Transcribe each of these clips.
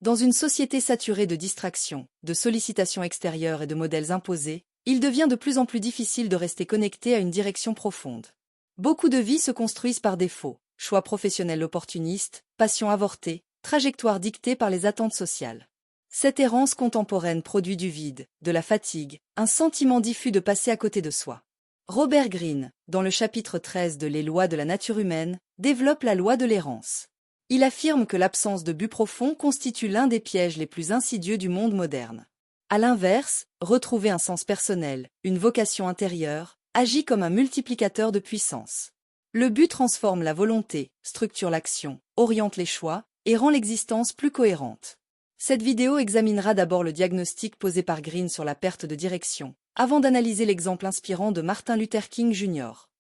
Dans une société saturée de distractions, de sollicitations extérieures et de modèles imposés, il devient de plus en plus difficile de rester connecté à une direction profonde. Beaucoup de vies se construisent par défaut, choix professionnels opportunistes, passions avortées, trajectoires dictées par les attentes sociales. Cette errance contemporaine produit du vide, de la fatigue, un sentiment diffus de passer à côté de soi. Robert Greene, dans le chapitre 13 de Les lois de la nature humaine, développe la loi de l'errance. Il affirme que l'absence de but profond constitue l'un des pièges les plus insidieux du monde moderne. À l'inverse, retrouver un sens personnel, une vocation intérieure, agit comme un multiplicateur de puissance. Le but transforme la volonté, structure l'action, oriente les choix et rend l'existence plus cohérente. Cette vidéo examinera d'abord le diagnostic posé par Greene sur la perte de direction, avant d'analyser l'exemple inspirant de Martin Luther King Jr.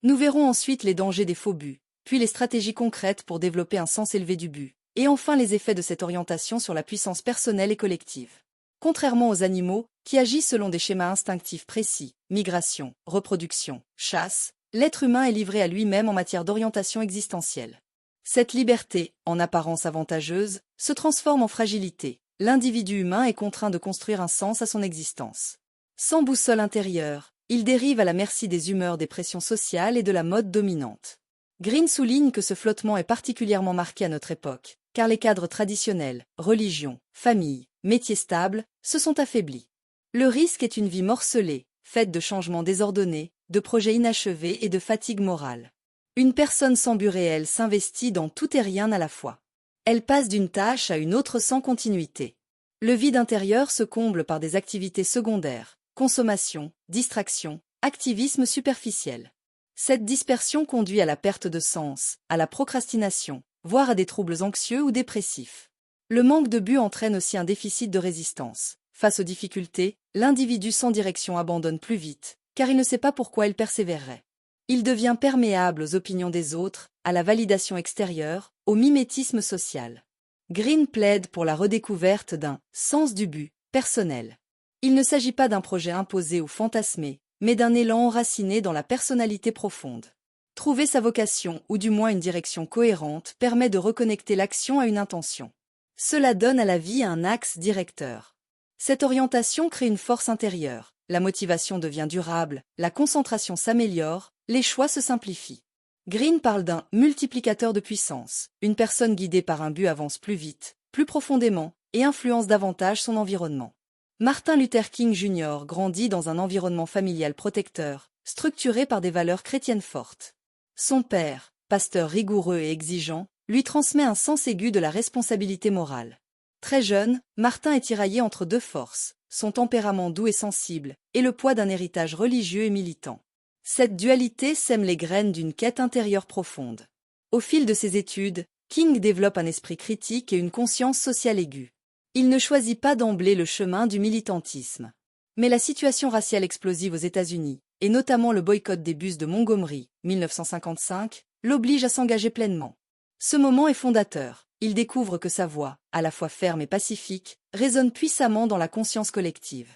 Nous verrons ensuite les dangers des faux buts, puis les stratégies concrètes pour développer un sens élevé du but, et enfin les effets de cette orientation sur la puissance personnelle et collective. Contrairement aux animaux, qui agissent selon des schémas instinctifs précis, migration, reproduction, chasse, l'être humain est livré à lui-même en matière d'orientation existentielle. Cette liberté, en apparence avantageuse, se transforme en fragilité. L'individu humain est contraint de construire un sens à son existence. Sans boussole intérieure, il dérive à la merci des humeurs, des pressions sociales et de la mode dominante. Greene souligne que ce flottement est particulièrement marqué à notre époque, car les cadres traditionnels, religion, famille, métiers stables, se sont affaiblis. Le risque est une vie morcelée, faite de changements désordonnés, de projets inachevés et de fatigue morale. Une personne sans but réel s'investit dans tout et rien à la fois. Elle passe d'une tâche à une autre sans continuité. Le vide intérieur se comble par des activités secondaires, consommation, distraction, activisme superficiel. Cette dispersion conduit à la perte de sens, à la procrastination, voire à des troubles anxieux ou dépressifs. Le manque de but entraîne aussi un déficit de résistance. Face aux difficultés, l'individu sans direction abandonne plus vite, car il ne sait pas pourquoi il persévérerait. Il devient perméable aux opinions des autres, à la validation extérieure, au mimétisme social. Greene plaide pour la redécouverte d'un « sens du but » personnel. Il ne s'agit pas d'un projet imposé ou fantasmé, mais d'un élan enraciné dans la personnalité profonde. Trouver sa vocation, ou du moins une direction cohérente, permet de reconnecter l'action à une intention. Cela donne à la vie un axe directeur. Cette orientation crée une force intérieure, la motivation devient durable, la concentration s'améliore, les choix se simplifient. Greene parle d'un multiplicateur de puissance. Une personne guidée par un but avance plus vite, plus profondément, et influence davantage son environnement. Martin Luther King Jr. grandit dans un environnement familial protecteur, structuré par des valeurs chrétiennes fortes. Son père, pasteur rigoureux et exigeant, lui transmet un sens aigu de la responsabilité morale. Très jeune, Martin est tiraillé entre deux forces, son tempérament doux et sensible, et le poids d'un héritage religieux et militant. Cette dualité sème les graines d'une quête intérieure profonde. Au fil de ses études, King développe un esprit critique et une conscience sociale aiguë. Il ne choisit pas d'emblée le chemin du militantisme. Mais la situation raciale explosive aux États-Unis, et notamment le boycott des bus de Montgomery, 1955, l'oblige à s'engager pleinement. Ce moment est fondateur. Il découvre que sa voix, à la fois ferme et pacifique, résonne puissamment dans la conscience collective.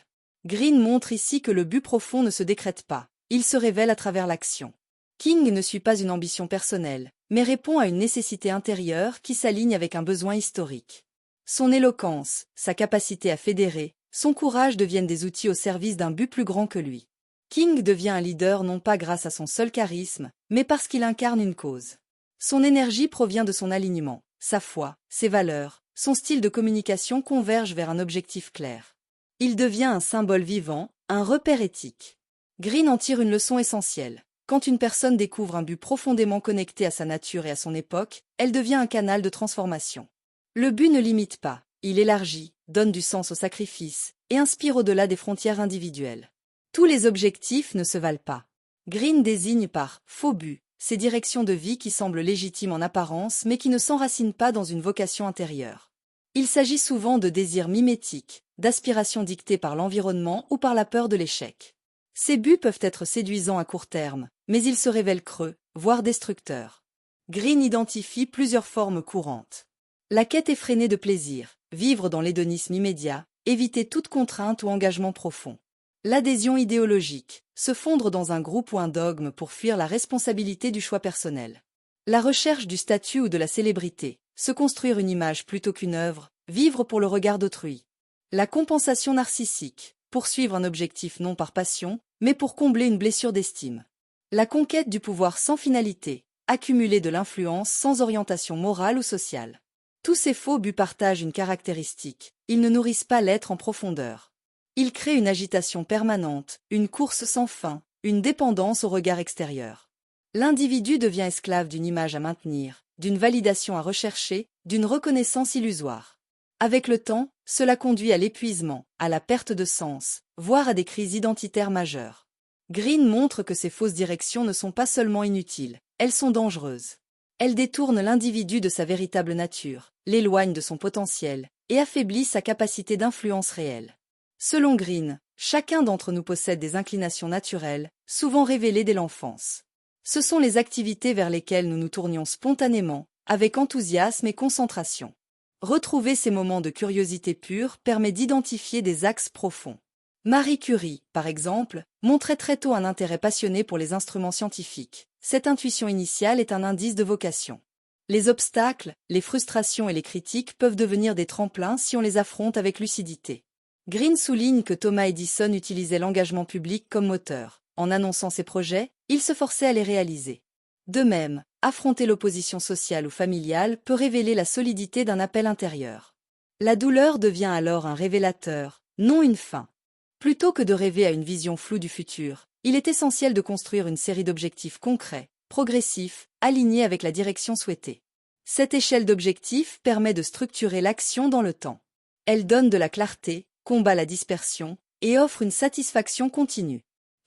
Greene montre ici que le but profond ne se décrète pas. Il se révèle à travers l'action. King ne suit pas une ambition personnelle, mais répond à une nécessité intérieure qui s'aligne avec un besoin historique. Son éloquence, sa capacité à fédérer, son courage deviennent des outils au service d'un but plus grand que lui. King devient un leader non pas grâce à son seul charisme, mais parce qu'il incarne une cause. Son énergie provient de son alignement, sa foi, ses valeurs, son style de communication convergent vers un objectif clair. Il devient un symbole vivant, un repère éthique. Greene en tire une leçon essentielle. Quand une personne découvre un but profondément connecté à sa nature et à son époque, elle devient un canal de transformation. Le but ne limite pas, il élargit, donne du sens au sacrifice et inspire au-delà des frontières individuelles. Tous les objectifs ne se valent pas. Greene désigne par « faux but » ces directions de vie qui semblent légitimes en apparence mais qui ne s'enracinent pas dans une vocation intérieure. Il s'agit souvent de désirs mimétiques, d'aspirations dictées par l'environnement ou par la peur de l'échec. Ces buts peuvent être séduisants à court terme, mais ils se révèlent creux, voire destructeurs. Greene identifie plusieurs formes courantes. La quête effrénée de plaisir, vivre dans l'hédonisme immédiat, éviter toute contrainte ou engagement profond. L'adhésion idéologique, se fondre dans un groupe ou un dogme pour fuir la responsabilité du choix personnel. La recherche du statut ou de la célébrité, se construire une image plutôt qu'une œuvre, vivre pour le regard d'autrui. La compensation narcissique, poursuivre un objectif non par passion, mais pour combler une blessure d'estime. La conquête du pouvoir sans finalité, accumuler de l'influence sans orientation morale ou sociale. Tous ces faux buts partagent une caractéristique, ils ne nourrissent pas l'être en profondeur. Ils créent une agitation permanente, une course sans fin, une dépendance au regard extérieur. L'individu devient esclave d'une image à maintenir, d'une validation à rechercher, d'une reconnaissance illusoire. Avec le temps, cela conduit à l'épuisement, à la perte de sens, voire à des crises identitaires majeures. Green montre que ces fausses directions ne sont pas seulement inutiles, elles sont dangereuses. Elles détournent l'individu de sa véritable nature, l'éloignent de son potentiel, et affaiblissent sa capacité d'influence réelle. Selon Green, chacun d'entre nous possède des inclinations naturelles, souvent révélées dès l'enfance. Ce sont les activités vers lesquelles nous nous tournions spontanément, avec enthousiasme et concentration. Retrouver ces moments de curiosité pure permet d'identifier des axes profonds. Marie Curie, par exemple, montrait très tôt un intérêt passionné pour les instruments scientifiques. Cette intuition initiale est un indice de vocation. Les obstacles, les frustrations et les critiques peuvent devenir des tremplins si on les affronte avec lucidité. Green souligne que Thomas Edison utilisait l'engagement public comme moteur. En annonçant ses projets, il se forçait à les réaliser. De même, affronter l'opposition sociale ou familiale peut révéler la solidité d'un appel intérieur. La douleur devient alors un révélateur, non une fin. Plutôt que de rêver à une vision floue du futur, il est essentiel de construire une série d'objectifs concrets, progressifs, alignés avec la direction souhaitée. Cette échelle d'objectifs permet de structurer l'action dans le temps. Elle donne de la clarté, combat la dispersion, et offre une satisfaction continue.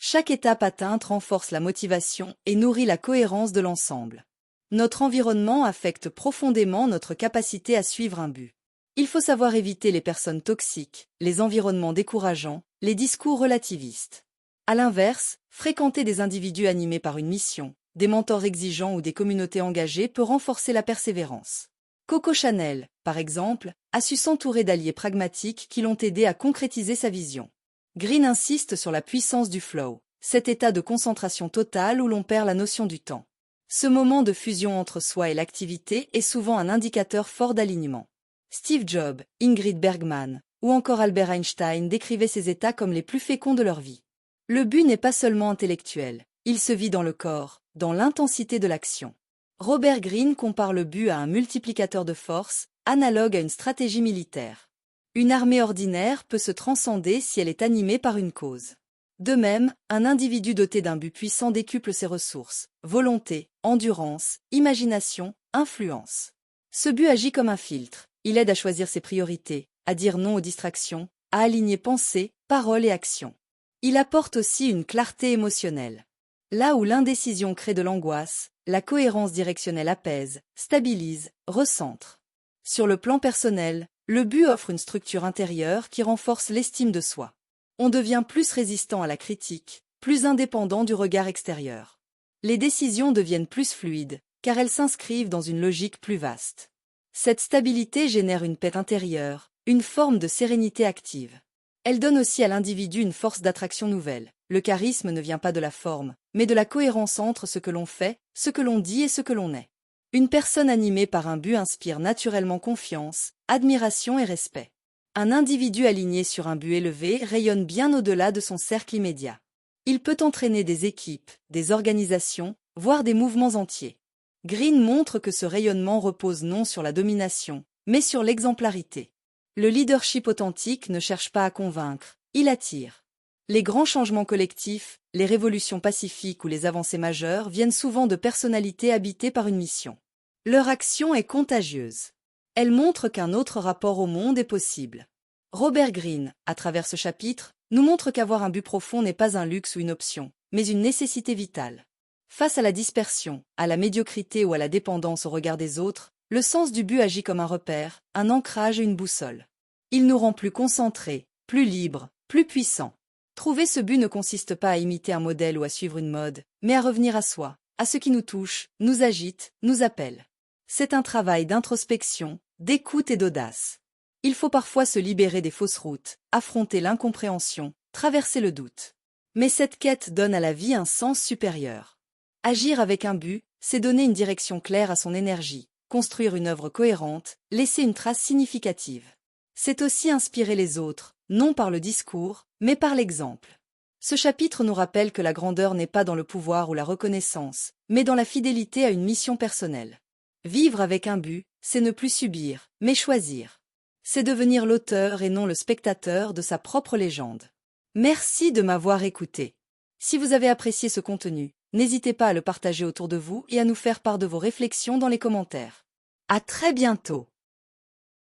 Chaque étape atteinte renforce la motivation et nourrit la cohérence de l'ensemble. Notre environnement affecte profondément notre capacité à suivre un but. Il faut savoir éviter les personnes toxiques, les environnements décourageants, les discours relativistes. À l'inverse, fréquenter des individus animés par une mission, des mentors exigeants ou des communautés engagées peut renforcer la persévérance. Coco Chanel, par exemple, a su s'entourer d'alliés pragmatiques qui l'ont aidé à concrétiser sa vision. Green insiste sur la puissance du flow, cet état de concentration totale où l'on perd la notion du temps. Ce moment de fusion entre soi et l'activité est souvent un indicateur fort d'alignement. Steve Jobs, Ingrid Bergman ou encore Albert Einstein décrivaient ces états comme les plus féconds de leur vie. Le but n'est pas seulement intellectuel, il se vit dans le corps, dans l'intensité de l'action. Robert Greene compare le but à un multiplicateur de force, analogue à une stratégie militaire. Une armée ordinaire peut se transcender si elle est animée par une cause. De même, un individu doté d'un but puissant décuple ses ressources, volonté, endurance, imagination, influence. Ce but agit comme un filtre, il aide à choisir ses priorités, à dire non aux distractions, à aligner pensée, parole et action. Il apporte aussi une clarté émotionnelle. Là où l'indécision crée de l'angoisse, la cohérence directionnelle apaise, stabilise, recentre. Sur le plan personnel, le but offre une structure intérieure qui renforce l'estime de soi. On devient plus résistant à la critique, plus indépendant du regard extérieur. Les décisions deviennent plus fluides, car elles s'inscrivent dans une logique plus vaste. Cette stabilité génère une paix intérieure, une forme de sérénité active. Elle donne aussi à l'individu une force d'attraction nouvelle. Le charisme ne vient pas de la forme, mais de la cohérence entre ce que l'on fait, ce que l'on dit et ce que l'on est. Une personne animée par un but inspire naturellement confiance, admiration et respect. Un individu aligné sur un but élevé rayonne bien au-delà de son cercle immédiat. Il peut entraîner des équipes, des organisations, voire des mouvements entiers. Green montre que ce rayonnement repose non sur la domination, mais sur l'exemplarité. Le leadership authentique ne cherche pas à convaincre, il attire. Les grands changements collectifs, les révolutions pacifiques ou les avancées majeures viennent souvent de personnalités habitées par une mission. Leur action est contagieuse. Elle montre qu'un autre rapport au monde est possible. Robert Greene, à travers ce chapitre, nous montre qu'avoir un but profond n'est pas un luxe ou une option, mais une nécessité vitale. Face à la dispersion, à la médiocrité ou à la dépendance au regard des autres, le sens du but agit comme un repère, un ancrage et une boussole. Il nous rend plus concentrés, plus libres, plus puissants. Trouver ce but ne consiste pas à imiter un modèle ou à suivre une mode, mais à revenir à soi, à ce qui nous touche, nous agite, nous appelle. C'est un travail d'introspection, d'écoute et d'audace. Il faut parfois se libérer des fausses routes, affronter l'incompréhension, traverser le doute. Mais cette quête donne à la vie un sens supérieur. Agir avec un but, c'est donner une direction claire à son énergie, construire une œuvre cohérente, laisser une trace significative. C'est aussi inspirer les autres, non par le discours, mais par l'exemple. Ce chapitre nous rappelle que la grandeur n'est pas dans le pouvoir ou la reconnaissance, mais dans la fidélité à une mission personnelle. Vivre avec un but, c'est ne plus subir, mais choisir. C'est devenir l'auteur et non le spectateur de sa propre légende. Merci de m'avoir écouté. Si vous avez apprécié ce contenu, n'hésitez pas à le partager autour de vous et à nous faire part de vos réflexions dans les commentaires. À très bientôt!